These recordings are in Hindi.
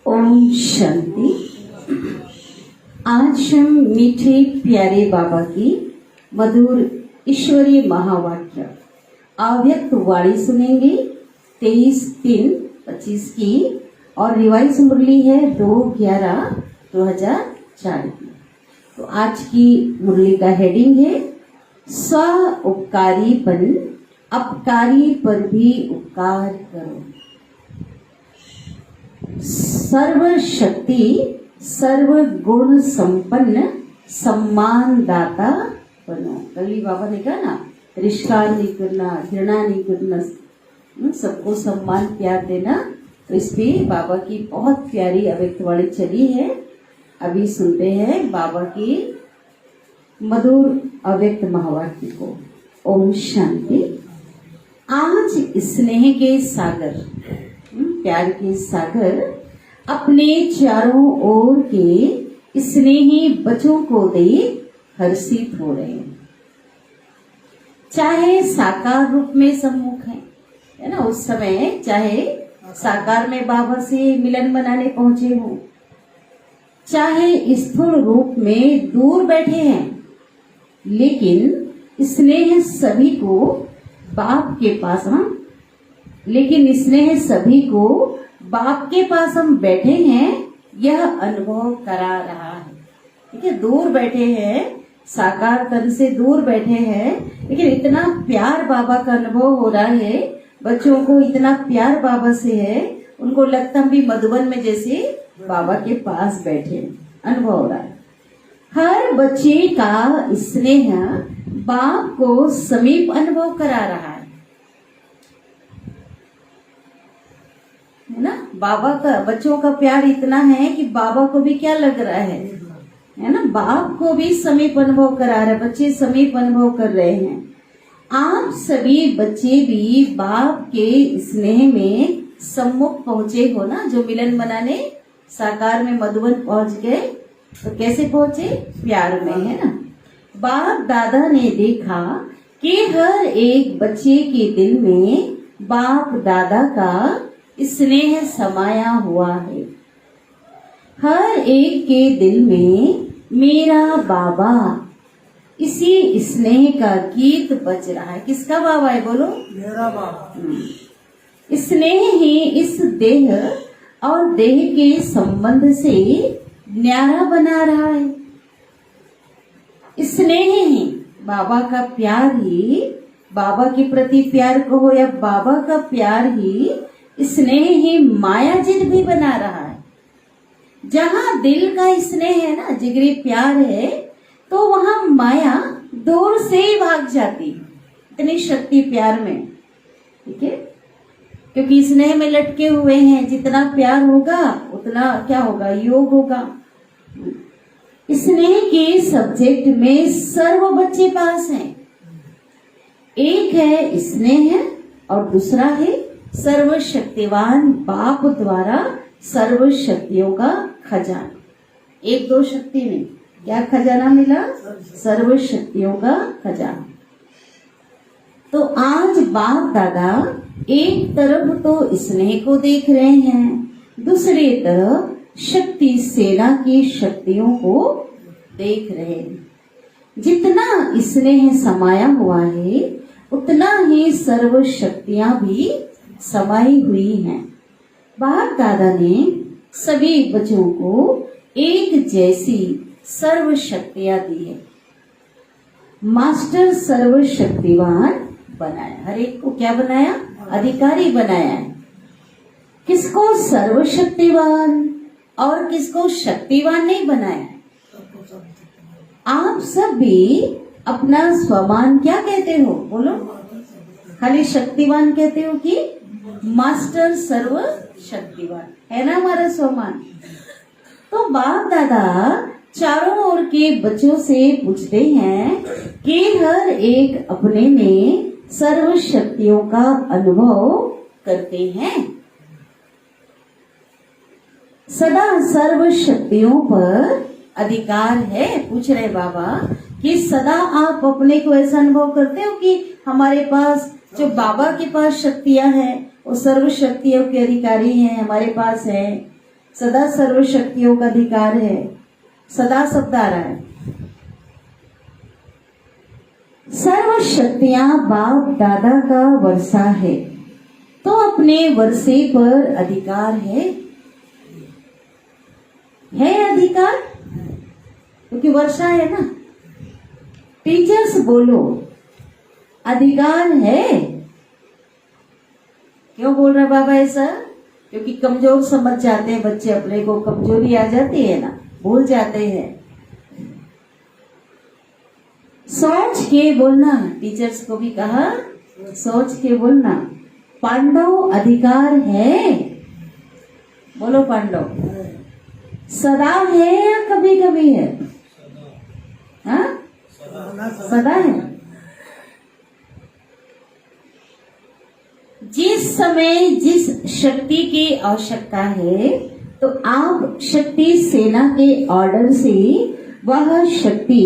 ओम शांति। आज हम मीठे प्यारे बाबा की मधुर ईश्वरीय महावाक्य अव्यक्त वाणी सुनेंगे 23/3/25 की और रिवाइज मुरली है 2/11/2004 की। तो आज की मुरली का हेडिंग है स्व उपकारी बन अपकारी पर भी उपकार करो। सर्व शक्ति सर्व गुण संपन्न सम्मान दाता बनो। कल बाबा ने कहा ना, रिश्कार नहीं करना, घृणा नहीं करना, सबको सम्मान प्यार देना। तो इस पे बाबा की बहुत प्यारी अव्यक्त वाणी चली है। अभी सुनते हैं बाबा की मधुर अव्यक्त महावाक्य को। ओम शांति। आज स्नेह के सागर, प्यार के सागर अपने चारों ओर के स्नेही बच्चों को देख हर्षित हो रहे हैं। चाहे साकार रूप में सम्मुख है ना, उस समय चाहे साकार में बाबा से मिलन बनाने पहुंचे हो, चाहे स्थूल रूप में दूर बैठे हैं, लेकिन स्नेह सभी को बाप के पास सभी को बाप के पास हम बैठे हैं, यह अनुभव करा रहा है। ठीक है, दूर बैठे हैं, साकार तन से दूर बैठे हैं, लेकिन इतना प्यार बाबा का अनुभव हो रहा है। बच्चों को इतना प्यार बाबा से है, उनको लगता हम भी मधुबन में जैसे बाबा के पास बैठे, अनुभव हो रहा है। हर बच्चे का स्नेह बाप को समीप अनुभव करा रहा है ना। बाबा का बच्चों का प्यार इतना है कि बाबा को भी क्या लग रहा है ना, बाप को भी समीप अनुभव करा रहा है, बच्चे समीप अनुभव कर रहे हैं। आप सभी बच्चे भी बाप के स्नेह में सम्मुख पहुंचे हो ना, जो मिलन बनाने साकार में मधुबन पहुंच गए। तो कैसे पहुंचे? प्यार में, है ना। बाप दादा ने देखा कि हर एक बच्चे के दिल में बाप दादा का स्नेह समाया हुआ है। हर एक के दिल में मेरा बाबा, इसी स्नेह का गीत बज रहा है। किसका बाबा है? बोलो, मेरा बाबा। स्नेह ही इस देह और देह के संबंध से न्यारा बना रहा है। स्नेह ही, बाबा का प्यार ही, बाबा के प्रति प्यार कहो या बाबा का प्यार ही, स्नेह ही माया जिद भी बना रहा है। जहाँ दिल का स्नेह है ना, जिगरी प्यार है, तो वहाँ माया दूर से ही भाग जाती। इतनी शक्ति प्यार में, ठीक है, क्योंकि स्नेह में लटके हुए हैं। जितना प्यार होगा उतना क्या होगा? योग होगा। स्नेह के सब्जेक्ट में सर्व बच्चे पास हैं। एक है स्नेह और दूसरा है सर्वशक्तिवान बाप द्वारा सर्व शक्तियों का खजाना। एक दो शक्ति में क्या खजाना मिला? सर्व शक्तियों का खजाना। तो आज बाप दादा एक तरफ तो स्नेह को देख रहे हैं, दूसरी तरफ शक्ति सेना की शक्तियों को देख रहे हैं। जितना स्नेह समाया हुआ है, उतना ही सर्व शक्तियां भी समाई हुई हैं। बाप दादा ने सभी बच्चों को एक जैसी सर्व शक्तियां दी है। मास्टर सर्व शक्तिवान बनाया, हर एक को क्या बनाया? अधिकारी बनाया है। किसको सर्व शक्तिवान और किसको शक्तिवान नहीं बनाया। आप सब भी अपना स्वमान क्या कहते हो? बोलो, खाली शक्तिवान कहते हो कि मास्टर सर्व शक्तिवान है ना हमारा स्वमान। तो बाप दादा चारों ओर के बच्चों से पूछते हैं कि हर एक अपने में सर्व शक्तियों का अनुभव करते हैं। सदा सर्व शक्तियों पर अधिकार है। पूछ रहे बाबा कि सदा आप अपने को ऐसा अनुभव करते हो कि हमारे पास जो बाबा के पास शक्तियां हैं वो सर्व शक्तियों के अधिकारी हैं, हमारे पास है। सदा सर्व शक्तियों का अधिकार है। सदा शब्द आ रहा है। सर्व शक्तियां बाप दादा का वर्षा है, तो अपने वर्षे पर अधिकार है अधिकार, क्योंकि वर्षा है ना। टीचर्स बोलो, अधिकार है। क्यों बोल रहे बाबा ऐसा? क्योंकि कमजोर समझ जाते हैं बच्चे, अपने को कमजोरी आ जाती है ना, भूल जाते हैं। सोच के बोलना, टीचर्स को भी कहा सोच के बोलना। पांडव अधिकार है, बोलो पांडव सदा है या कभी कभी है? हाँ, सदा है। जिस समय जिस शक्ति की आवश्यकता है, तो आप शक्ति सेना के ऑर्डर से वह शक्ति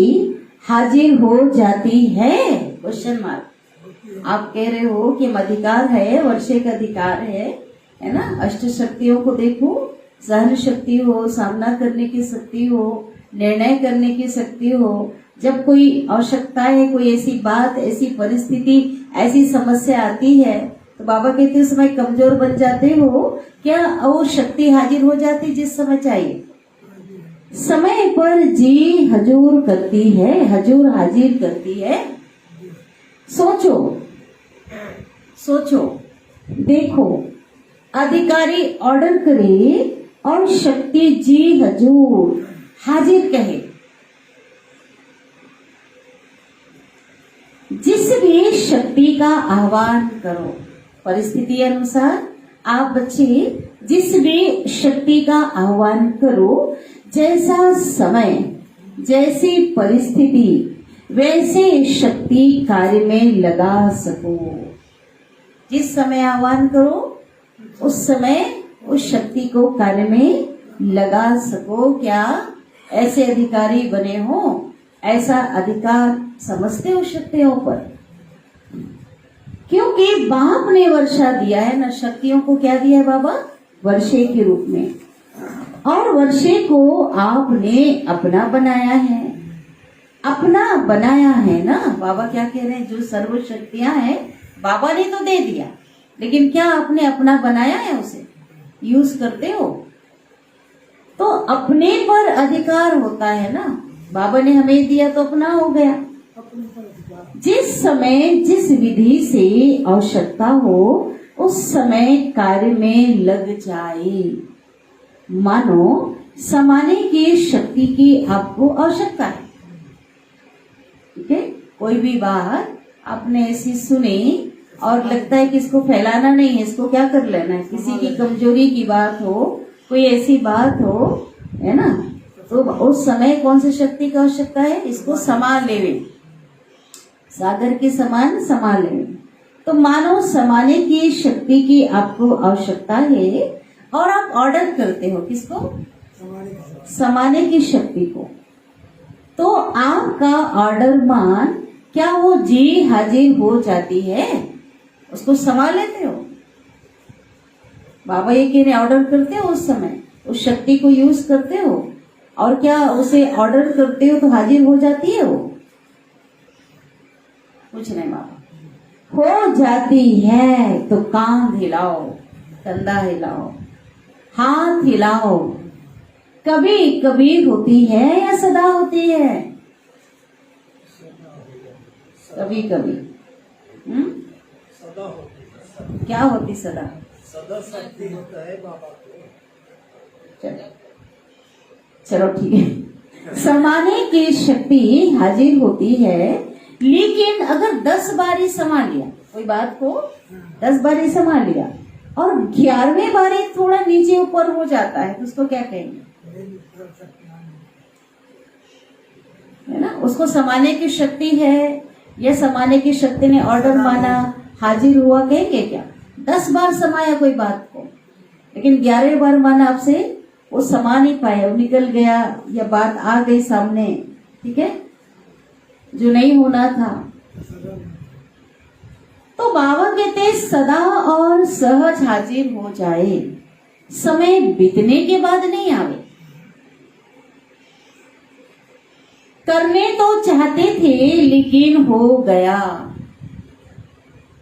हाजिर हो जाती है। Question mark. आप कह रहे हो कि अधिकार है, वर्षे का अधिकार है ना। अष्ट शक्तियों को देखो, सहन शक्ति हो, सामना करने की शक्ति हो, निर्णय करने की शक्ति हो। जब कोई आवश्यकता है, कोई ऐसी बात, ऐसी परिस्थिति, ऐसी समस्या आती है, तो बाबा कहते हैं उस समय कमजोर बन जाते हो क्या? वो शक्ति हाजिर हो जाती जिस समय चाहिए। समय पर जी हजूर करती है, हजूर हाजिर करती है। सोचो सोचो, देखो, अधिकारी ऑर्डर करे और शक्ति जी हजूर हाजिर कहे। जिस भी शक्ति का आह्वान करो, परिस्थिति अनुसार आप बच्चे जिस भी शक्ति का आह्वान करो, जैसा समय, जैसी परिस्थिति, वैसे शक्ति कार्य में लगा सको। जिस समय आह्वान करो, उस समय उस शक्ति को कार्य में लगा सको। क्या ऐसे अधिकारी बने हो? ऐसा अधिकार समझते हो शक्तियों पर? क्योंकि बाप ने वर्षा दिया है ना, शक्तियों को क्या दिया है बाबा? वर्षे के रूप में। और वर्षे को आपने अपना बनाया है, अपना बनाया है ना। बाबा क्या कह रहे हैं? जो सर्व शक्तियां हैं बाबा ने तो दे दिया, लेकिन क्या आपने अपना बनाया है? उसे यूज करते हो? तो अपने पर अधिकार होता है ना। बाबा ने हमें दिया तो अपना हो गया। जिस समय जिस विधि से आवश्यकता हो, उस समय कार्य में लग जाए। मानो समाने की शक्ति की आपको आवश्यकता है, ठीक है। कोई भी बात आपने ऐसी सुनी और लगता है कि इसको फैलाना नहीं है, इसको क्या कर लेना है, किसी की कमजोरी की बात हो, कोई ऐसी बात हो, है ना, तो उस समय कौन सी शक्ति की आवश्यकता है? इसको संभाल लेवे, सागर के समान संभाल लेवे। तो मानो समाने की शक्ति की आपको आवश्यकता है और आप ऑर्डर करते हो किसको? समाने की शक्ति को। तो आपका ऑर्डर मान क्या वो जी हाजिर हो जाती है? उसको संभाल लेते हो? बाबा ये कह रहे ऑर्डर करते हो, उस समय उस शक्ति को यूज करते हो, और क्या उसे ऑर्डर करते हो तो हाजिर हो जाती है वो? कुछ नहीं बाबा। हो जाती है तो कान हिलाओ, कंधा हिलाओ, हाथ हिलाओ। कभी कभी होती है या सदा होती है? कभी कभी। सदा होती है। क्या होती सदा? सदा शक्ति होता है बाबा को। चलो ठीक है। समाने की शक्ति हाजिर होती है, लेकिन अगर 10 बारी समा लिया कोई बात को, 10 बारी समा लिया और 11वें बारी थोड़ा नीचे ऊपर हो जाता है, तो उसको क्या कहेंगे? है ना, उसको समाने की शक्ति है या समाने की शक्ति ने ऑर्डर माना, हाजिर हुआ, कहेंगे क्या? 10 बार समाया कोई बात को, लेकिन 11वें बार माना आपसे वो समा नहीं पाया, वो निकल गया या बात आ गई सामने, ठीक है, जो नहीं होना था। तो बाबा कहते सदा और सहज हाजिर हो जाए। समय बीतने के बाद नहीं आवे। करने तो चाहते थे लेकिन हो गया।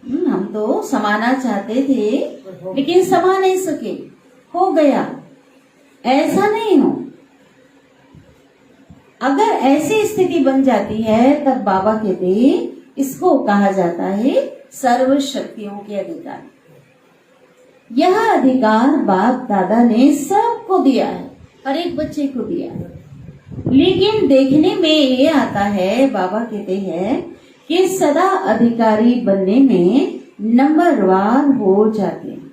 हम तो समाना चाहते थे लेकिन समा नहीं सके, हो गया। ऐसा नहीं हो। अगर ऐसी स्थिति बन जाती है तब बाबा कहते इसको कहा जाता है सर्व शक्तियों के अधिकार। यह अधिकार बाप दादा ने सबको दिया है, हर एक बच्चे को दिया है। लेकिन देखने में ये आता है, बाबा कहते हैं कि सदा अधिकारी बनने में नंबरवार हो जाते हैं।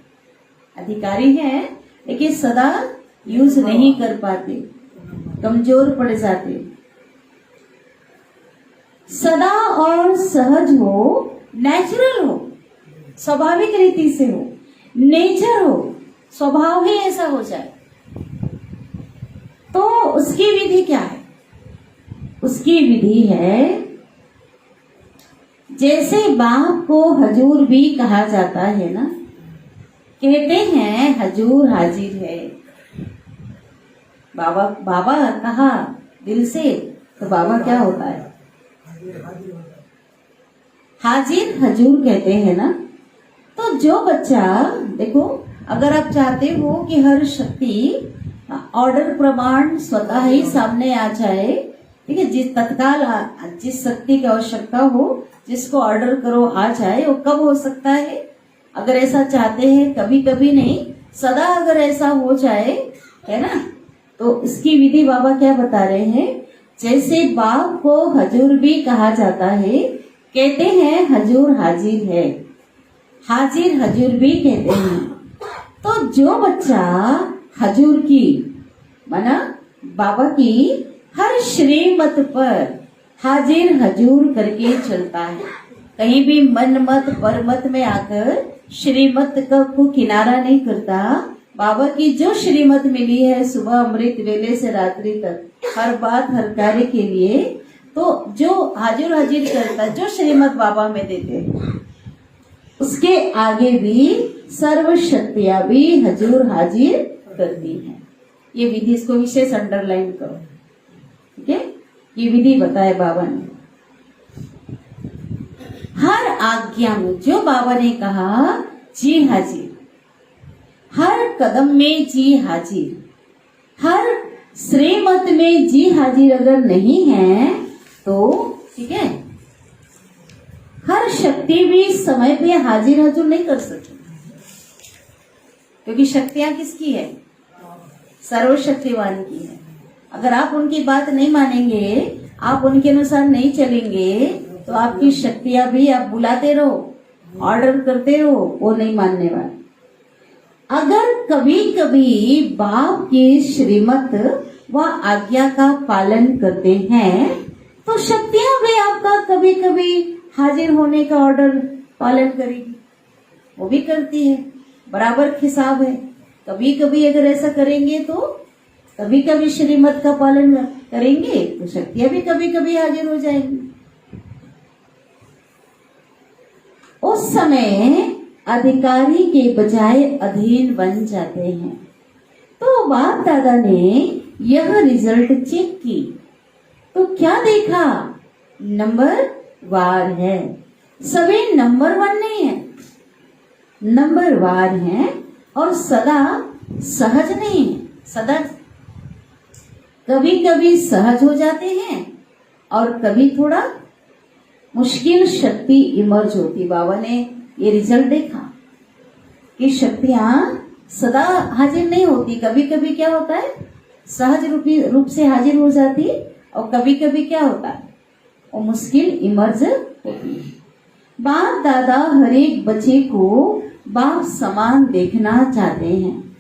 अधिकारी है लेकिन सदा यूज नहीं कर पाते, कमजोर पड़ जाते। सदा और सहज हो, नेचुरल हो, स्वाभाविक रीति से हो, नेचर हो, स्वभाव ही ऐसा हो जाए तो उसकी विधि क्या है? उसकी विधि है जैसे बाप को हजूर भी कहा जाता है ना, कहते हैं हजूर हाजिर है। बाबा कहा दिल से तो बाबा क्या होता है? हाजिर हजूर कहते हैं ना। तो जो बच्चा, देखो, अगर आप चाहते हो कि हर शक्ति ऑर्डर प्रमाण स्वतः ही सामने आ जाए, ठीक है, जिस तत्काल जिस शक्ति की आवश्यकता हो, जिसको ऑर्डर करो आ जाए, वो कब हो सकता है? अगर ऐसा चाहते हैं, कभी कभी नहीं, सदा अगर ऐसा हो जाए, है ना, तो इसकी विधि बाबा क्या बता रहे हैं? जैसे बाप को हजूर भी कहा जाता है, कहते हैं हजूर हाजिर है, हाजिर हजूर भी कहते हैं। तो जो बच्चा हजूर की माना बाबा की हर श्रीमत पर हाजिर हजूर करके चलता है, कहीं भी मन मत पर मत में आकर श्रीमत को किनारा नहीं करता, बाबा की जो श्रीमत मिली है सुबह अमृत वेले से रात्रि तक, हर बात हर कार्य के लिए, तो जो हाजिर हाजिर करता, जो श्रीमत बाबा में देते हैं, उसके आगे भी सर्व शक्तियां भी हजूर हाजिर करती हैं। ये विधि, इसको विशेष अंडरलाइन करो, ठीक है? ये विधि बताए बाबा ने। हर आज्ञा में जो बाबा ने कहा जी हाजिर, हर कदम में जी हाजिर, हर श्रीमत में जी हाजिर अगर नहीं है तो ठीक है, हर शक्ति भी समय पे हाजिर हजूर नहीं कर सकती, क्योंकि शक्तियां किसकी है? सर्वशक्तिवान की है। अगर आप उनकी बात नहीं मानेंगे, आप उनके अनुसार नहीं चलेंगे, तो आपकी शक्तियां भी आप बुलाते रहो, ऑर्डर करते रहो, वो नहीं मानने वाले। अगर कभी कभी बाप की श्रीमत व आज्ञा का पालन करते हैं तो शक्तियां भी आपका कभी कभी हाजिर होने का ऑर्डर पालन करेगी, वो भी करती है, बराबर हिसाब है। कभी कभी अगर ऐसा करेंगे तो कभी कभी श्रीमत का पालन करेंगे तो शक्तियां भी कभी कभी हाजिर हो जाएंगी। उस समय अधिकारी के बजाय अधीन बन जाते हैं। तो बाप दादा ने यह रिजल्ट चेक की तो क्या देखा? नंबर वार है। सभी नंबर वन नहीं है, नंबर वार है और सदा सहज नहीं है। सदा कभी कभी सहज हो जाते हैं और कभी थोड़ा मुश्किल शक्ति इमर्ज होती। बाबा ने ये रिजल्ट देखा कि शक्तियां सदा हाजिर नहीं होती, कभी कभी क्या होता है सहज रूप से हाजिर हो जाती और कभी कभी क्या होता है वो मुश्किल इमर्ज होती है। बाप दादा हर एक बच्चे को बाप समान देखना चाहते हैं,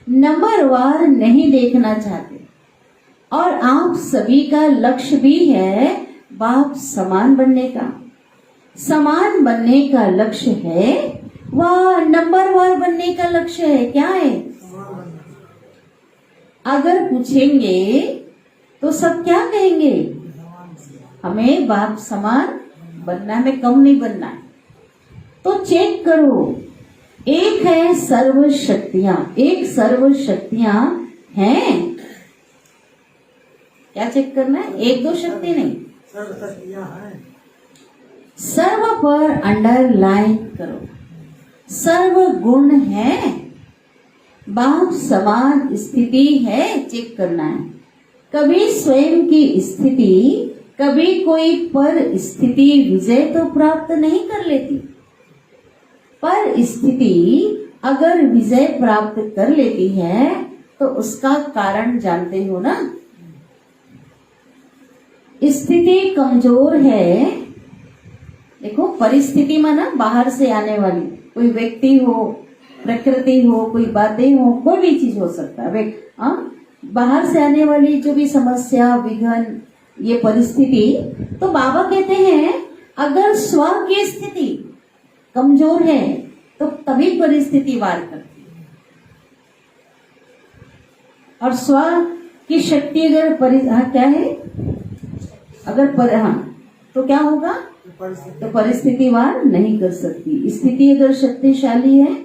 नंबरवार नहीं देखना चाहते। और आप सभी का लक्ष्य भी है बाप समान बनने का। समान बनने का लक्ष्य है वह नंबरवार बनने का लक्ष्य है। क्या है? अगर पूछेंगे तो सब क्या कहेंगे? हमें बाप समान बनना है, हमें कम नहीं बनना है। तो चेक करो एक है सर्व शक्तियां, एक सर्व शक्तियां हैं। क्या चेक करना है? एक दो शक्ति नहीं, सर्व शक्तियां हैं। सर्व पर अंडरलाइन करो। सर्व गुण है, बाप समान स्थिति है, चेक करना है। कभी स्वयं की स्थिति, कभी कोई पर स्थिति विजय तो प्राप्त नहीं कर लेती। पर स्थिति अगर विजय प्राप्त कर लेती है तो उसका कारण जानते हो ना। स्थिति कमजोर है, देखो परिस्थिति माना बाहर से आने वाली कोई व्यक्ति हो, प्रकृति हो, कोई बातें हो, कोई भी चीज हो सकता है। बाहर से आने वाली जो भी समस्या, विघ्न, ये परिस्थिति, तो बाबा कहते हैं अगर स्व की स्थिति कमजोर है तो तभी परिस्थिति वार करती है। और स्व की शक्ति अगर क्या है, अगर तो क्या होगा? तो परिस्थिति वार नहीं कर सकती। स्थिति अगर शक्तिशाली है,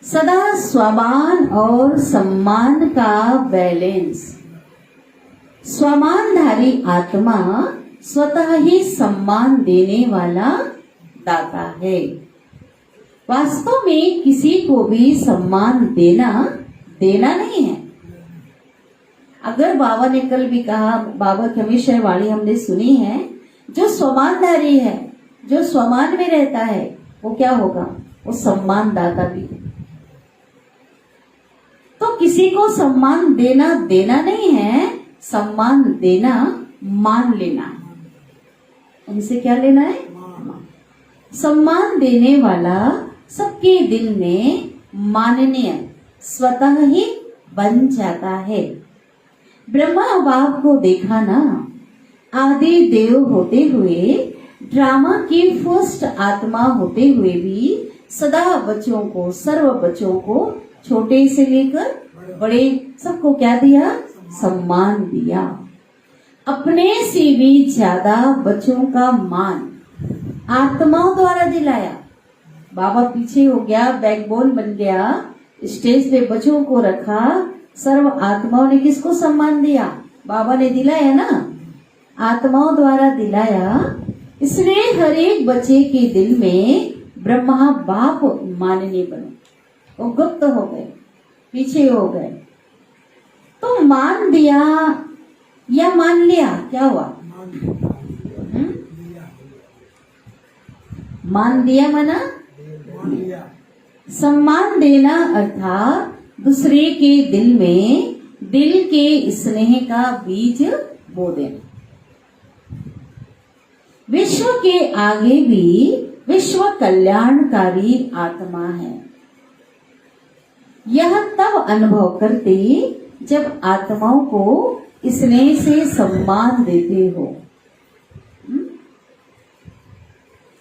सदा स्वमान और सम्मान का बैलेंस। स्वमानधारी आत्मा स्वतः ही सम्मान देने वाला दाता है। वास्तव में किसी को भी सम्मान देना नहीं है। अगर बाबा ने कल भी कहा, बाबा की हमेशा वाणी हमने सुनी है, जो स्वमानधारी है, जो स्वमान में रहता है, वो क्या होगा? वो सम्मान दाता भी है। तो किसी को सम्मान देना नहीं है, सम्मान देना मान लेना है। उनसे क्या लेना है? सम्मान देने वाला सबके दिल में माननीय स्वतः ही बन जाता है। ब्रह्मा बाप को देखा ना, आदि देव होते हुए, ड्रामा की फर्स्ट आत्मा होते हुए भी सदा बच्चों को, सर्व बच्चों को, छोटे से लेकर बड़े सबको क्या दिया? सम्मान दिया। अपने से भी ज्यादा बच्चों का मान आत्माओं द्वारा दिलाया। बाबा पीछे हो गया, बैकबोन बन गया, स्टेज पे बच्चों को रखा, सर्व आत्माओं ने किसको सम्मान दिया? बाबा ने दिलाया ना, आत्माओं द्वारा दिलाया। इसलिए हर एक बच्चे के दिल में ब्रह्मा बाप माननीय बने। वो गुप्त हो गए, पीछे हो गए। तो मान दिया या मान लिया, क्या हुआ? मान दिया माना सम्मान देना, अर्थात दूसरे के दिल में दिल के स्नेह का बीज बो देना। विश्व के आगे भी विश्व कल्याणकारी आत्मा है। यह तब अनुभव करते जब आत्माओं को स्नेह से सम्मान देते हो।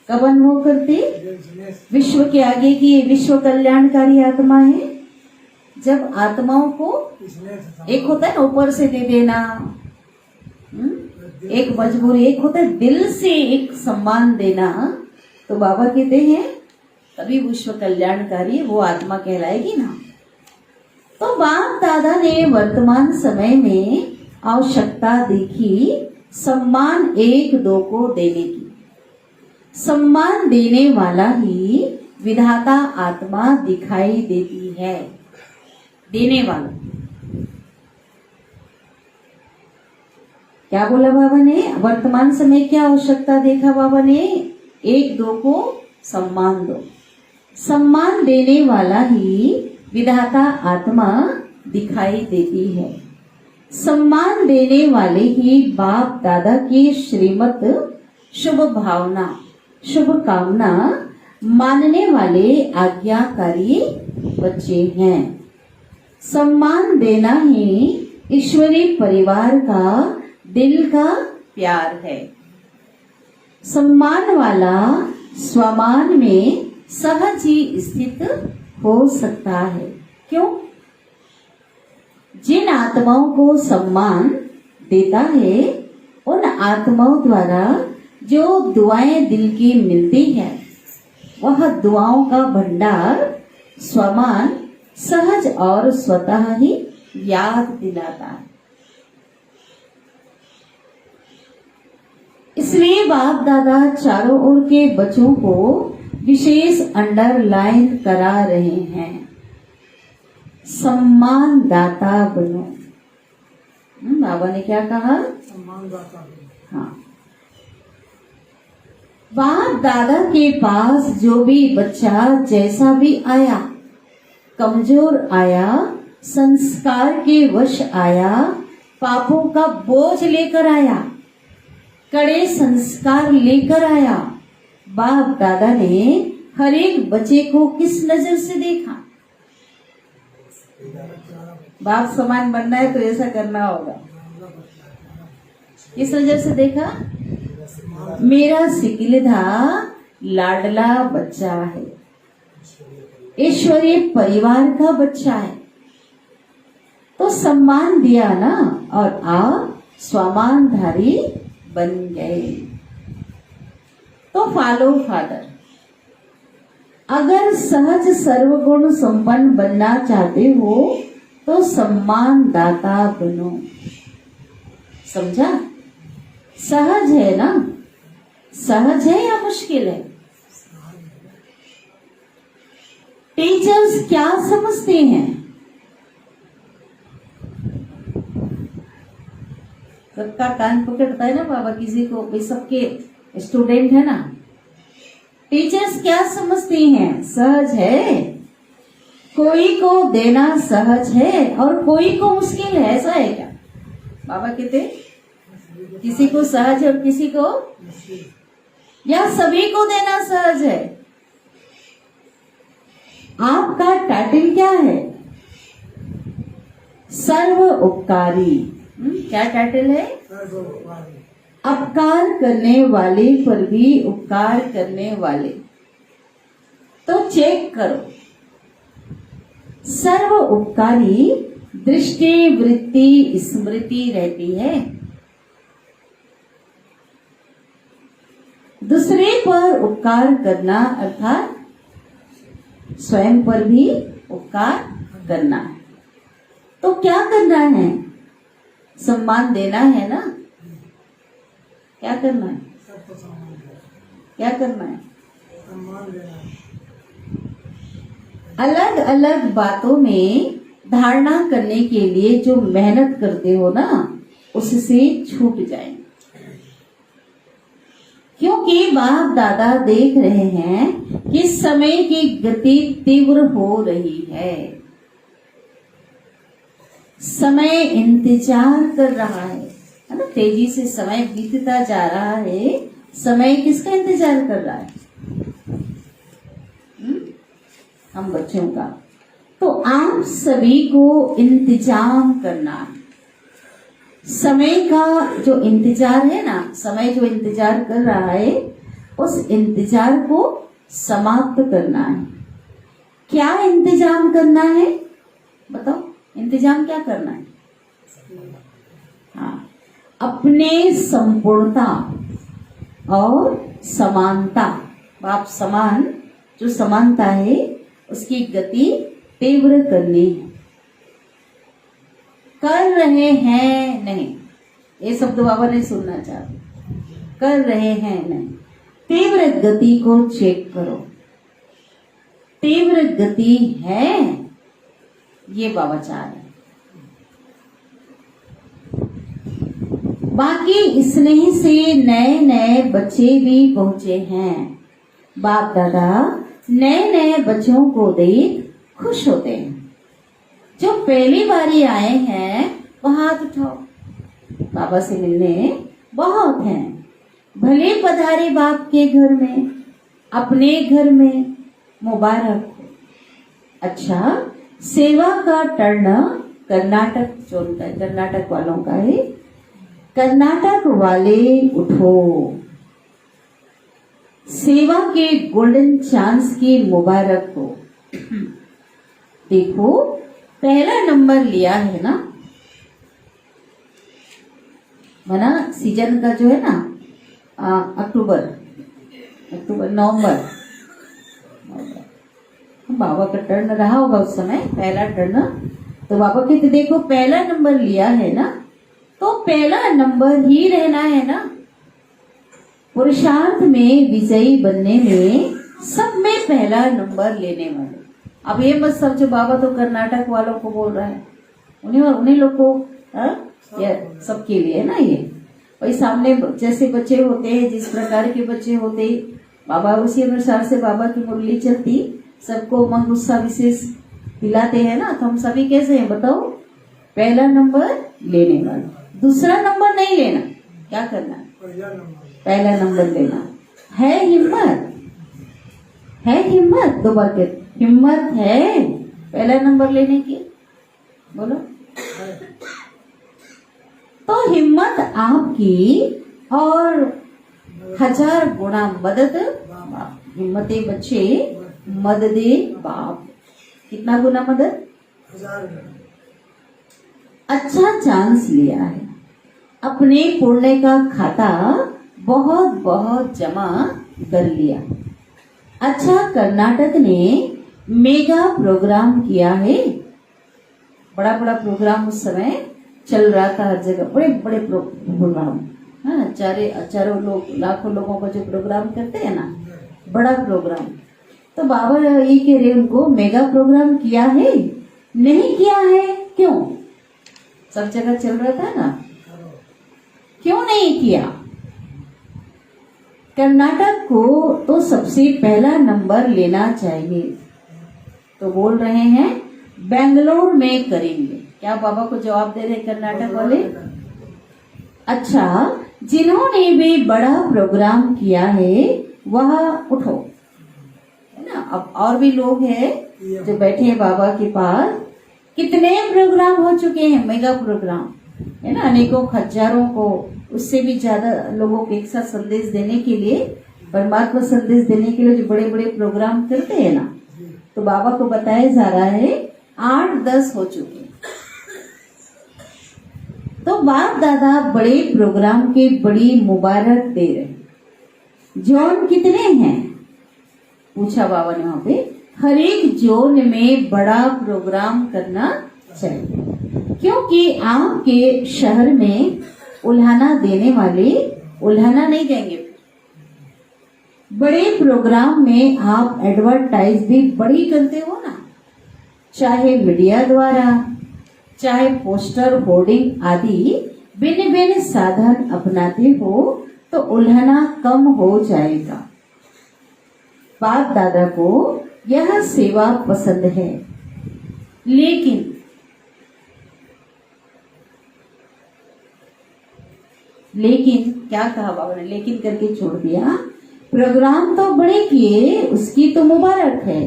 कब अनुभव करते? विश्व के आगे की ये विश्व कल्याणकारी आत्मा है। जब आत्माओं को एक होता है ना ऊपर से दे देना, एक मजबूरी, एक होता है दिल से एक सम्मान देना, तो बाबा कहते हैं तभी विश्व कल्याणकारी वो आत्मा कहलाएगी ना। तो बाप दादा ने वर्तमान समय में आवश्यकता देखी सम्मान एक दो को देने की। सम्मान देने वाला ही विधाता आत्मा दिखाई देती है। देने वाला क्या बोला बाबा ने? वर्तमान समय क्या आवश्यकता देखा बाबा ने? एक दो को सम्मान दो। सम्मान देने वाला ही विधाता आत्मा दिखाई देती है। सम्मान देने वाले ही बाप दादा की श्रीमत, शुभ भावना, शुभ कामना मानने वाले आज्ञाकारी बच्चे हैं। सम्मान देना ही ईश्वरीय परिवार का दिल का प्यार है। सम्मान वाला स्वमान में सहज ही स्थित हो सकता है। क्यों? जिन आत्माओं को सम्मान देता है उन आत्माओं द्वारा जो दुआएं दिल की मिलती है वह दुआओं का भंडार स्वमान सहज और स्वतः ही याद दिलाता है। इसलिए बाप दादा चारों ओर के बच्चों को विशेष अंडरलाइन करा रहे हैं, सम्मान दाता बनो। बाबा ने क्या कहा? सम्मानदाता है। हाँ, बाप दादा के पास जो भी बच्चा जैसा भी आया, कमजोर आया, संस्कार के वश आया, पापों का बोझ लेकर आया, कड़े संस्कार लेकर आया, बाप दादा ने हर एक बच्चे को किस नजर से देखा? बाप समान बनना है तो ऐसा करना होगा। किस नजर से देखा? मेरा सिकिलधा लाडला बच्चा है, ईश्वरीय परिवार का बच्चा है, तो सम्मान दिया ना, और आप स्वामानधारी बन गए। तो फॉलो फादर। अगर सहज सर्वगुण संपन्न बनना चाहते हो तो सम्मान दाता बनो। समझा? सहज है ना? सहज है या मुश्किल है? टीचर्स क्या समझते हैं? सबका कान पकड़ता है ना बाबा, किसी को भी, सबके स्टूडेंट है ना। टीचर्स क्या समझते हैं? सहज है, कोई को देना सहज है और कोई को मुश्किल है, ऐसा है क्या? बाबा कहते किसी को सहज है और किसी को, या सभी को देना सहज है? आपका टाइटल क्या है? सर्व उपकारी। क्या टाइटल है? अपकार करने वाले पर भी उपकार करने वाले। तो चेक करो, सर्व उपकारी दृष्टि वृत्ति स्मृति रहती है, दूसरे पर उपकार करना अर्थात स्वयं पर भी उपकार करना है। तो क्या करना है? सम्मान देना है ना? क्या करना है? सबको सम्मान देना, क्या करना है? सम्मान देना है। अलग अलग बातों में धारणा करने के लिए जो मेहनत करते हो ना, उससे छूट जाएंगे। क्योंकि बाप दादा देख रहे हैं कि समय की गति तीव्र हो रही है, समय इंतजार कर रहा है ना? तेजी से समय बीतता जा रहा है। समय किसका इंतजार कर रहा है? हम बच्चों का। तो आप सभी को इंतजाम करना है। समय का जो इंतजार है ना, समय जो इंतजार कर रहा है, उस इंतजार को समाप्त करना है। क्या इंतजाम करना है? बताओ, इंतजाम क्या करना है? हाँ, अपने संपूर्णता और समानता, बाप समान, जो समानता है उसकी गति तीव्र करनी है। कर रहे हैं नहीं, ये शब्द बाबा नहीं सुनना चाहते। कर रहे हैं नहीं, तीव्र गति को चेक करो। तीव्र गति है, ये बाबा चाह रहे हैं। बाकी स्नेह से नए नए बच्चे भी पहुंचे हैं। बाप दादा नए नए बच्चों को देख खुश होते हैं। जो पहली बारी आए हैं वो हाथ उठाओ, बाबा से मिलने बहुत हैं। भले पधारे बाप के घर में, अपने घर में, मुबारक हो। अच्छा, सेवा का टर्न कर्नाटक जोन का, कर्नाटक वालों का है। कर्नाटक वाले उठो, सेवा के गोल्डन चांस की मुबारक हो। देखो, पहला नंबर लिया है ना, बना सीजन का जो है ना, नवंबर बाबा का टर्न रहा होगा उस समय, पहला टर्न। तो बाबा कहते देखो पहला नंबर लिया है ना, तो पहला नंबर ही रहना है ना। पुरुषार्थ में विजयी बनने में सब में पहला नंबर लेने वाले। अब ये मत समझो बाबा तो कर्नाटक वालों को बोल रहा है, उन्हीं लोग को, सबके लिए ना ये। वही सामने जैसे बच्चे होते हैं, जिस प्रकार के बच्चे होते, बाबा उसी अनुसार से बाबा की मुरली चलती, सबको मन गुस्सा विशेष दिलाते हैं ना। तो हम सभी कैसे हैं बताओ? पहला नंबर लेने वाला, दूसरा नंबर नहीं लेना। क्या करना? पहला नंबर लेना। है हिम्मत? है हिम्मत? दो बार कहते, हिम्मत है पहला नंबर लेने की? बोलो। तो हिम्मत आपकी और 1000 गुना मदद बाप। हिम्मते बच्चे मददे बाप। कितना गुना मदद? 1000 गुना। अच्छा चांस लिया है, अपने पुण्य का खाता बहुत बहुत जमा कर लिया। अच्छा कर्नाटक ने मेगा प्रोग्राम किया है, बड़ा बड़ा प्रोग्राम उस समय चल रहा था हर जगह, बड़े बड़े प्रोग्राम, हाँ, चारों लोग, लाखों लोगों को जो प्रोग्राम करते हैं ना, बड़ा प्रोग्राम। तो बाबा ये कह रहे उनको मेगा प्रोग्राम किया है? नहीं किया है। क्यों? सब जगह चल रहा था ना, क्यों नहीं किया? कर्नाटक को तो सबसे पहला नंबर लेना चाहिए। तो बोल रहे हैं बेंगलोर में करेंगे। क्या बाबा को जवाब दे रहे कर्नाटक वाले? अच्छा, जिन्होंने भी बड़ा प्रोग्राम किया है वह उठो, है ना। अब और भी लोग हैं जो बैठे हैं बाबा के पास। कितने प्रोग्राम हो चुके हैं, मेगा प्रोग्राम, है ना, अनेकों हजारों को, उससे भी ज्यादा लोगों को एक साथ संदेश देने के लिए, परमात्मा संदेश देने के लिए जो बड़े बड़े प्रोग्राम करते हैं ना, तो बाबा को बताया जा रहा है 8-10 हो चुके। तो बाप दादा बड़े प्रोग्राम के बड़ी मुबारक दे रहे। जोन कितने हैं पूछा बाबा ने वहां पे। हर एक जोन में बड़ा प्रोग्राम करना चाहिए, क्योंकि आपके शहर में उल्हाना देने वाले उल्हाना नहीं देंगे। बड़े प्रोग्राम में आप एडवर्टाइज भी बड़ी करते हो ना, चाहे मीडिया द्वारा, चाहे पोस्टर, होर्डिंग आदि भिन्न भिन्न साधन अपनाते हो, तो उल्हाना कम हो जाएगा। बाप दादा को यह सेवा पसंद है, लेकिन क्या कहा बाबा ने? लेकिन करके छोड़ दिया। प्रोग्राम तो बड़े किए, उसकी तो मुबारक है,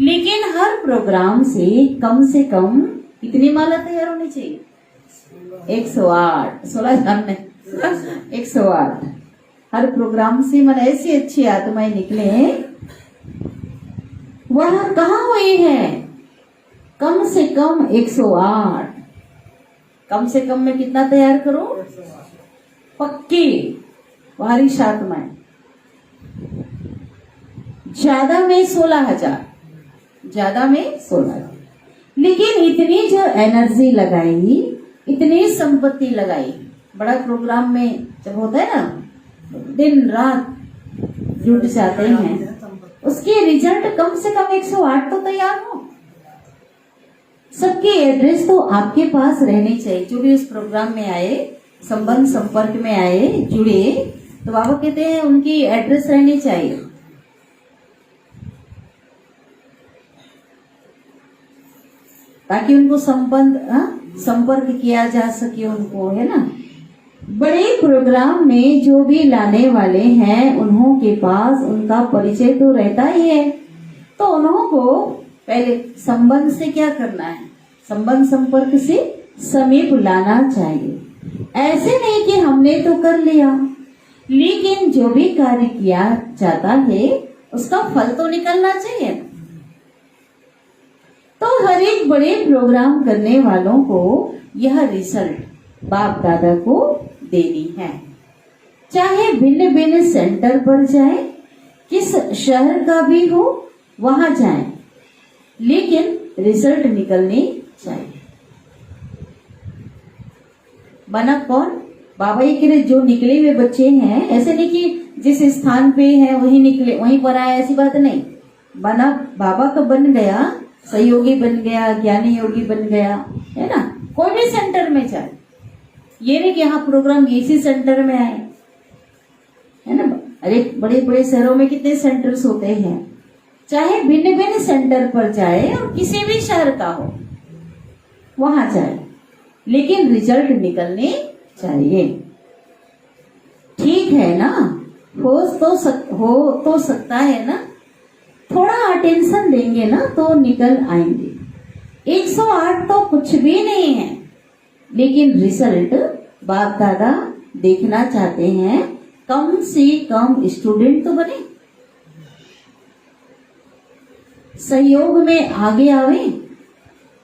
लेकिन हर प्रोग्राम से कम कितनी माला तैयार होनी चाहिए? 108, 16 नहीं, 108। हर प्रोग्राम से मन ऐसी अच्छी आत्माएं निकले, वह कहाँ हुई है? कम से कम 108। कम से कम में कितना तैयार करो? पक्की वारिश आत्माएं। ज्यादा में 16,000, ज्यादा में 16,000। लेकिन इतनी जो एनर्जी लगाई, इतनी संपत्ति लगाई, बड़ा प्रोग्राम में जब होता है ना, दिन रात जुट जाते हैं, उसके रिजल्ट कम से कम 108 तो तैयार हो। सबके एड्रेस तो आपके पास रहनी चाहिए, जो भी उस प्रोग्राम में आए, संबंध संपर्क में आए, जुड़े, तो बाबा कहते हैं उनकी एड्रेस रहनी चाहिए। ताकि उनको संपर्क किया जा सके उनको, है ना। बड़े प्रोग्राम में जो भी लाने वाले हैं, उन्हों के पास उनका परिचय तो रहता ही है, तो उन्हों को पहले संबंध से क्या करना है? संबंध संपर्क से समीप लाना चाहिए। ऐसे नहीं कि हमने तो कर लिया, लेकिन जो भी कार्य किया जाता है उसका फल तो निकलना चाहिए। तो हर एक बड़े प्रोग्राम करने वालों को यह रिजल्ट बाप दादा को देनी है। चाहे भिन्न भिन्न सेंटर पर जाए, किस शहर का भी हो वहां जाए, लेकिन रिजल्ट निकलनी चाहिए। बना कौन? बाबा ये कह रहे जो निकले हुए बच्चे हैं, ऐसे नहीं कि जिस स्थान पे है वहीं निकले वहीं पर आए, ऐसी बात नहीं। बना बाबा का बन गया, सहयोगी बन गया, ज्ञानी योगी बन गया, है ना, कोई भी सेंटर में जाए। ये नहीं कि हाँ प्रोग्राम इसी सेंटर में आए, है ना। अरे बड़े बड़े शहरों में कितने सेंटर्स होते हैं, चाहे भिन्न भिन्न सेंटर पर जाए और किसी भी शहर का हो वहां जाए, लेकिन रिजल्ट निकलने चाहिए। ठीक है ना, हो तो सकता है ना, थोड़ा अटेंशन देंगे ना तो निकल आएंगे। 108 तो कुछ भी नहीं है, लेकिन रिजल्ट बाप दादा देखना चाहते हैं। कम से कम स्टूडेंट तो बने, सहयोग में आगे आवे।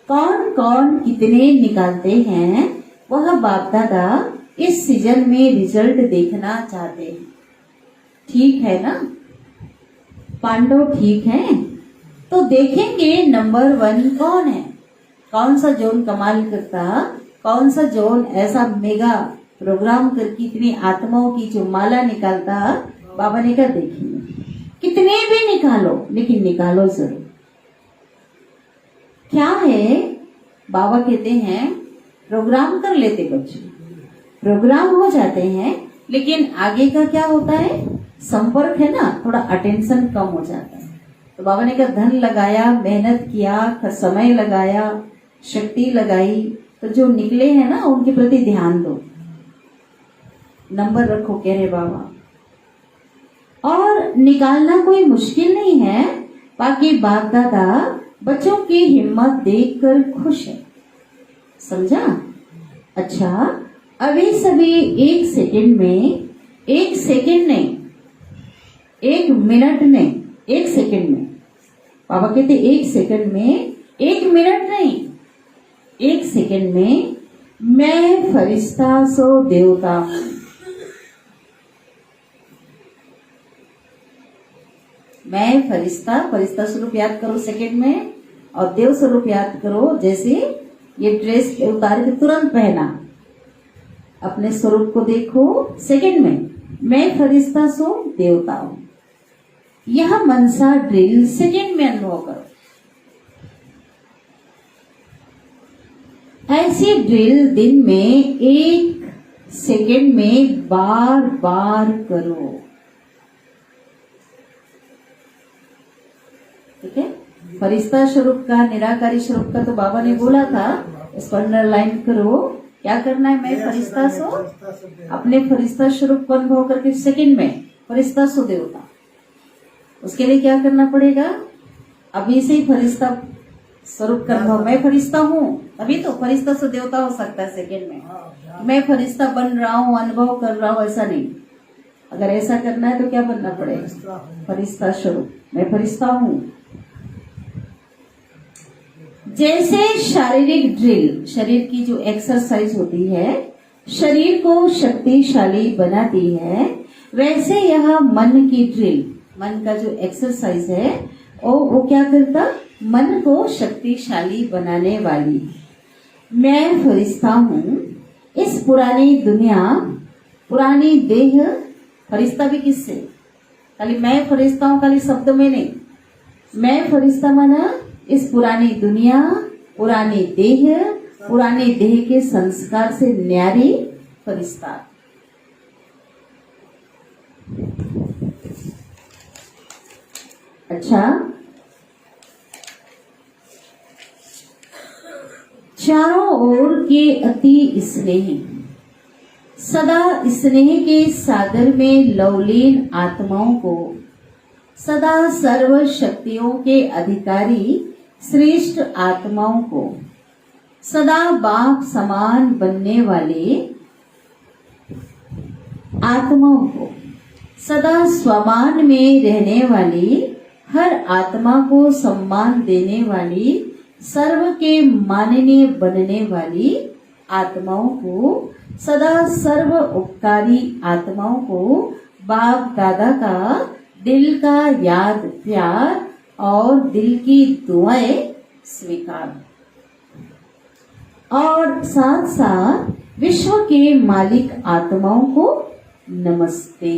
कौन कौन कितने निकालते हैं वह बाप दादा इस सीजन में रिजल्ट देखना चाहते हैं। ठीक है ना, पांडव ठीक है। तो देखेंगे नंबर 1 कौन है, कौन सा जोन कमाल करता, कौन सा जोन ऐसा मेगा प्रोग्राम करके इतनी आत्माओं की जो माला निकालता। बाबा ने कहा देखेंगे, कितने भी निकालो लेकिन निकालो जरूर। क्या है, बाबा कहते हैं प्रोग्राम कर लेते बच्चे, प्रोग्राम हो जाते हैं, लेकिन आगे का क्या होता है, संपर्क है ना, थोड़ा अटेंशन कम हो जाता है। तो बाबा ने कहा धन लगाया, मेहनत किया, समय लगाया, शक्ति लगाई, तो जो निकले हैं ना उनके प्रति ध्यान दो, नंबर रखो, कह रहे बाबा। और निकालना कोई मुश्किल नहीं है, बाकी बाप दादा बच्चों की हिम्मत देखकर खुश है, समझा। अच्छा, अभी सभी 1 सेकंड में, 1 सेकंड नहीं, 1 मिनट नहीं, 1 सेकंड में, बाबा कहते 1 सेकंड में, 1 मिनट नहीं, 1 सेकंड में मैं फरिश्ता सो देवता हूं। मैं फरिश्ता स्वरूप याद करो सेकंड में, और देव स्वरूप याद करो। जैसे ये ड्रेस उतार के तुरंत पहना, अपने स्वरूप को देखो सेकंड में, मैं फरिश्ता सो देवता हूं। यह मनसा ड्रिल सेकंड में अनुभव करो। ऐसी ड्रिल दिन में 1 सेकंड में बार बार करो, ठीक है। फरिश्ता स्वरूप का, निराकारी स्वरूप का तो बाबा ने बोला था, इसको अंडरलाइन करो। क्या करना है, मैं फरिश्ता सो, अपने फरिश्ता स्वरूप को अनुभव करके सेकंड में फरिश्ता सो देवता। उसके लिए क्या करना पड़ेगा, अभी से ही फरिश्ता स्वरूप का अनुभव, मैं फरिश्ता हूँ, अभी तो फरिश्ता सो देवता हो सकता है सेकंड में। मैं फरिश्ता बन रहा हूँ, अनुभव कर रहा हूँ, ऐसा नहीं। अगर ऐसा करना है तो क्या बनना पड़ेगा, फरिश्ता स्वरूप, मैं फरिश्ता हूँ। जैसे शारीरिक ड्रिल, शरीर की जो एक्सरसाइज होती है शरीर को शक्तिशाली बनाती है, वैसे यह मन की ड्रिल, मन का जो एक्सरसाइज है वो क्या करता, मन को शक्तिशाली बनाने वाली। मैं फरिश्ता हूँ, इस पुरानी दुनिया, पुरानी देह, फरिश्ता भी किससे, खाली मैं फरिश्ता हूँ खाली शब्द में नहीं, मैं फरिश्ता माना इस पुरानी दुनिया, पुरानी देह, पुराने देह के संस्कार से न्यारी फरिश्ता। अच्छा, चारों ओर के अति स्नेही, सदा स्नेह के सागर में लवलीन आत्माओं को, सदा सर्व शक्तियों के अधिकारी श्रेष्ठ आत्माओं को, सदा बाप समान बनने वाले आत्माओं को, सदा स्वमान में रहने वाली, हर आत्मा को सम्मान देने वाली, सर्व के माननीय बनने वाली आत्माओं को सदा सर्व उपकारी आत्माओं को बाप दादा का दिल का याद प्यार और दिल की दुआएं स्वीकार। और साथ साथ विश्व के मालिक आत्माओं को नमस्ते।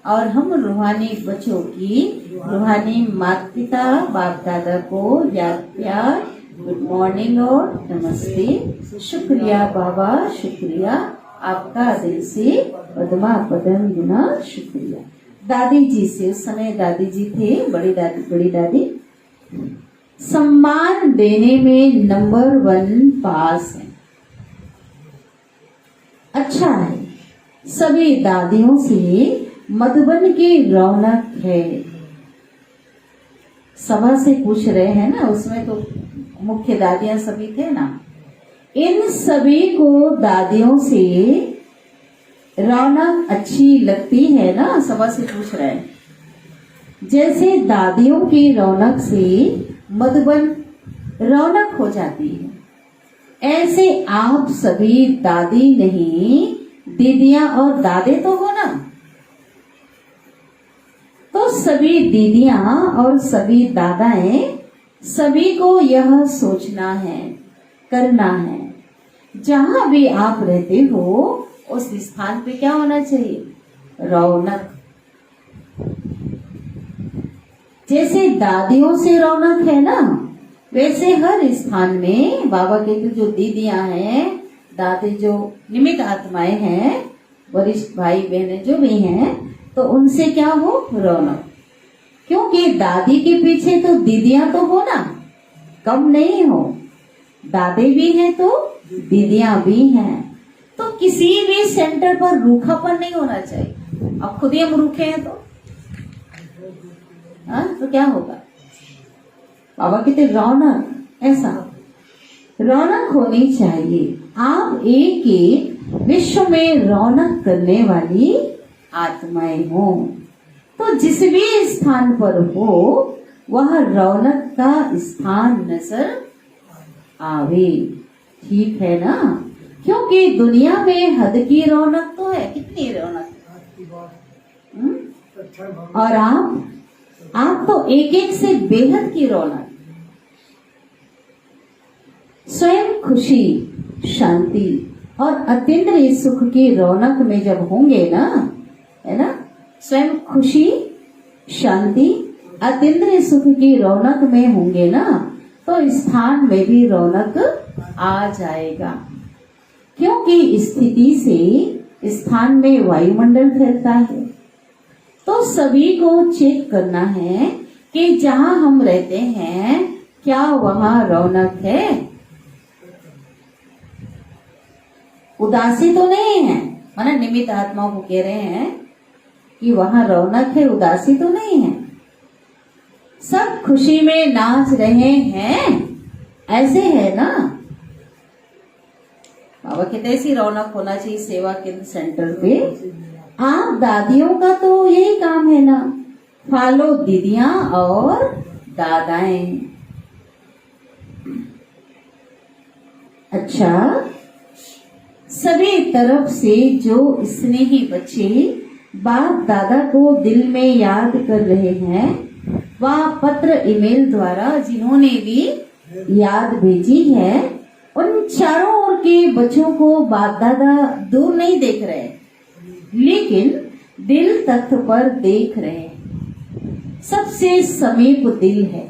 और हम रूहानी बच्चों की रूहानी माता पिता बाप दादा को याद प्यार गुड मॉर्निंग और नमस्ते। शुक्रिया बाबा, शुक्रिया आपका दिल से पद्मा पदम गुना शुक्रिया। दादी जी से, उस समय दादी जी थे, बड़ी दादी सम्मान देने में नंबर 1 पास है। अच्छा है, सभी दादियों से मधुबन की रौनक है। सभा से पूछ रहे हैं ना, उसमें तो मुख्य दादियां सभी थे ना। इन सभी को दादियों से रौनक अच्छी लगती है ना, सभा से पूछ रहे हैं। जैसे दादियों की रौनक से मधुबन रौनक हो जाती है, ऐसे आप सभी दादी नहीं दीदियां और दादे तो हो ना। तो सभी दीदियां और सभी दादाएं, सभी को यह सोचना है, करना है, जहां भी आप रहते हो उस स्थान पे क्या होना चाहिए? रौनक। जैसे दादियों से रौनक है ना, वैसे हर स्थान में बाबा के जो दीदियां हैं, दादी जो निमित्त आत्माएं हैं, वरिष्ठ भाई बहनें जो भी हैं, तो उनसे क्या हो? रौनक। क्योंकि दादी के पीछे तो दीदियां तो हो ना, कम नहीं हो। दादे भी हैं तो दीदियां भी हैं। तो किसी भी सेंटर पर रूखापन नहीं होना चाहिए। अब खुद ही हम रूखे हैं तो क्या होगा? बाबा कहते रौनक, ऐसा रौनक होनी चाहिए। आप एक एक विश्व में रौनक करने वाली आत्माएं हो। तो जिस भी स्थान पर हो वह रौनक का स्थान नजर आवे। ठीक है ना? क्योंकि दुनिया में हद की रौनक तो है। कितनी रौनक? और आप तो एक एक से बेहद की रौनक। स्वयं खुशी, शांति और अतीन्द्रिय सुख की रौनक में जब होंगे ना, है ना, स्वयं खुशी, शांति, अतीन्द्रिय सुख की रौनक में होंगे ना, तो स्थान में भी रौनक आ जाएगा। क्योंकि स्थिति से स्थान में वायुमंडल फैलता है। तो सभी को चेक करना है कि जहां हम रहते हैं क्या वहां रौनक है? उदासी तो नहीं है। माना निमित्त आत्माओं को कह रहे हैं कि वहां रौनक है, उदासी तो नहीं है। सब खुशी में नाच रहे हैं, ऐसे है ना। बाबा कहते ऐसी रौनक होना चाहिए सेवा केंद्र सेंटर पे। आप दादियों का तो यही काम है ना, फॉलो दीदियां और दादाएं। अच्छा, सभी तरफ से जो स्नेही बच्चे बाप दादा को दिल में याद कर रहे हैं, वह पत्र ईमेल द्वारा जिन्होंने भी याद भेजी है, उन चारों ओर के बच्चों को बाप दादा दूर नहीं देख रहे, लेकिन दिल तख्त पर देख रहे हैं। सबसे समीप दिल है।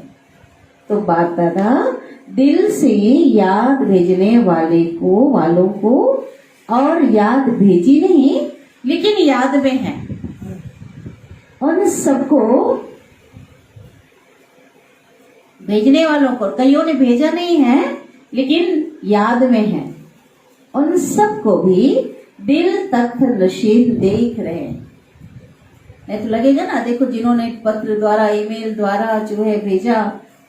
तो बाप दादा दिल से याद भेजने वालों को और याद भेजी नहीं, लेकिन याद में है। उन सबको भेजने वालों को, कईयों ने भेजा नहीं है लेकिन याद में है, उन सबको भी दिल तख्त नशीन देख रहे हैं। नहीं तो लगेगा ना, देखो जिन्होंने पत्र द्वारा ईमेल द्वारा जो है भेजा,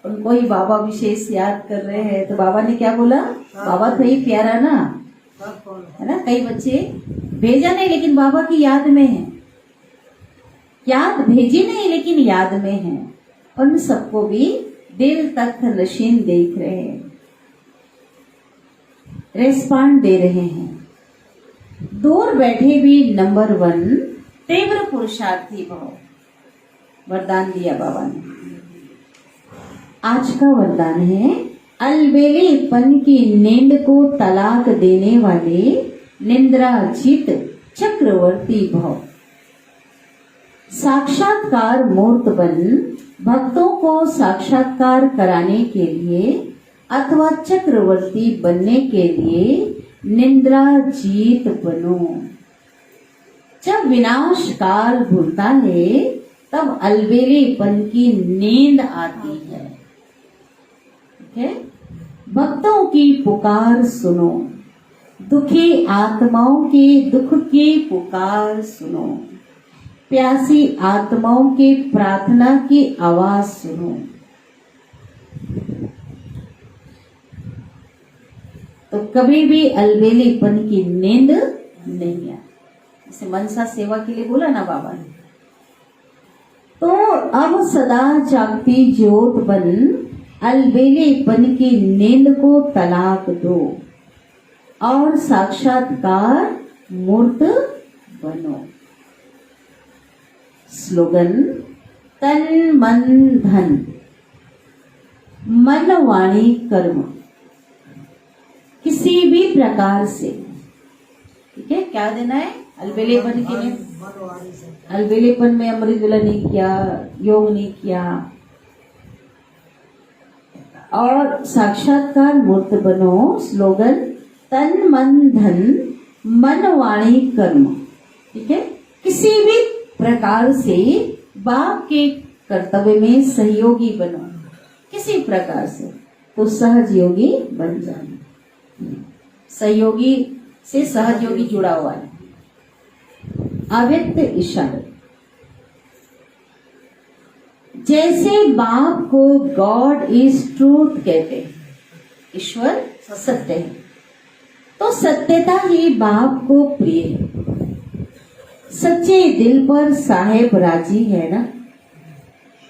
उनको ही बाबा विशेष याद कर रहे हैं। तो बाबा ने क्या बोला? बाबा तो ही प्यारा ना, है ना। कई बच्चे भेजा नहीं लेकिन बाबा की याद में है, याद भेजी नहीं लेकिन याद में है। उन सबको भी दिल तख्त नशीन देख रहे हैं, रेस्पॉन्ड दे रहे हैं। दूर बैठे भी नंबर 1 तीव्र पुरुषार्थी भाव। वरदान दिया बाबा ने। आज का वरदान है अलबेलेपन की नींद को तलाक देने वाले निंद्राजीत चक्रवर्ती भव। साक्षात्कार मूर्त बन भक्तों को साक्षात्कार कराने के लिए अथवा चक्रवर्ती बनने के लिए निंद्राजीत बनो। जब विनाश काल घूमता है तब अलबेलेपन की नींद आती है। okay? भक्तों की पुकार सुनो, दुखी आत्माओं के दुख की पुकार सुनो, प्यासी आत्माओं की प्रार्थना की आवाज सुनो। तो कभी भी अलबेलेपन की नींद नहीं आती। जैसे मनसा सेवा के लिए बोला ना बाबा ने। तो अब सदा जागती ज्योत बन अलबेलेपन की नींद को तलाक दो और साक्षात्कार मूर्त बनो। स्लोगन तन मन धन मन वाणी कर्म किसी भी प्रकार से। ठीक है, क्या देना है? अलबेलेपन के लिए मनवाणी से अलबेलेपन में अमृत विला नहीं किया, योग नहीं किया और साक्षात्कार मूर्त बनो। स्लोगन तन मन धन मन वाणी कर्म। ठीक है, किसी भी प्रकार से बाप के कर्तव्य में सहयोगी बनो, किसी प्रकार से तो सहज योगी बन जाना। सहयोगी से सहयोगी जुड़ा हुआ है। अव्यक्त इशारा। जैसे बाप को गॉड इज ट्रूथ कहते हैं, ईश्वर सत्य है, तो सत्यता ही बाप को प्रिय है। सच्चे दिल पर साहेब राजी है ना।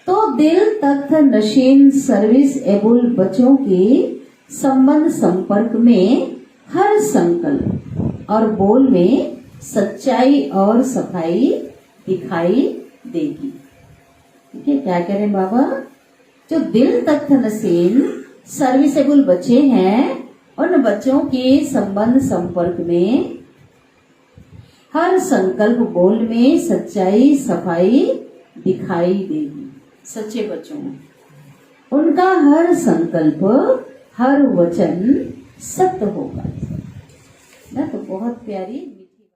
तो दिल तख्त नशीन सर्विस एबल बच्चों के संबंध संपर्क में हर संकल्प और बोल में सच्चाई और सफाई दिखाई देगी। ठीक है, क्या कह रहे हैं बाबा? जो दिल तख्त नशीन सर्विसेबल बच्चे हैं उन बच्चों के संबंध संपर्क में हर संकल्प बोल में सच्चाई सफाई दिखाई देगी। सच्चे बच्चों में उनका हर संकल्प हर वचन सत्य होगा ना। तो बहुत प्यारी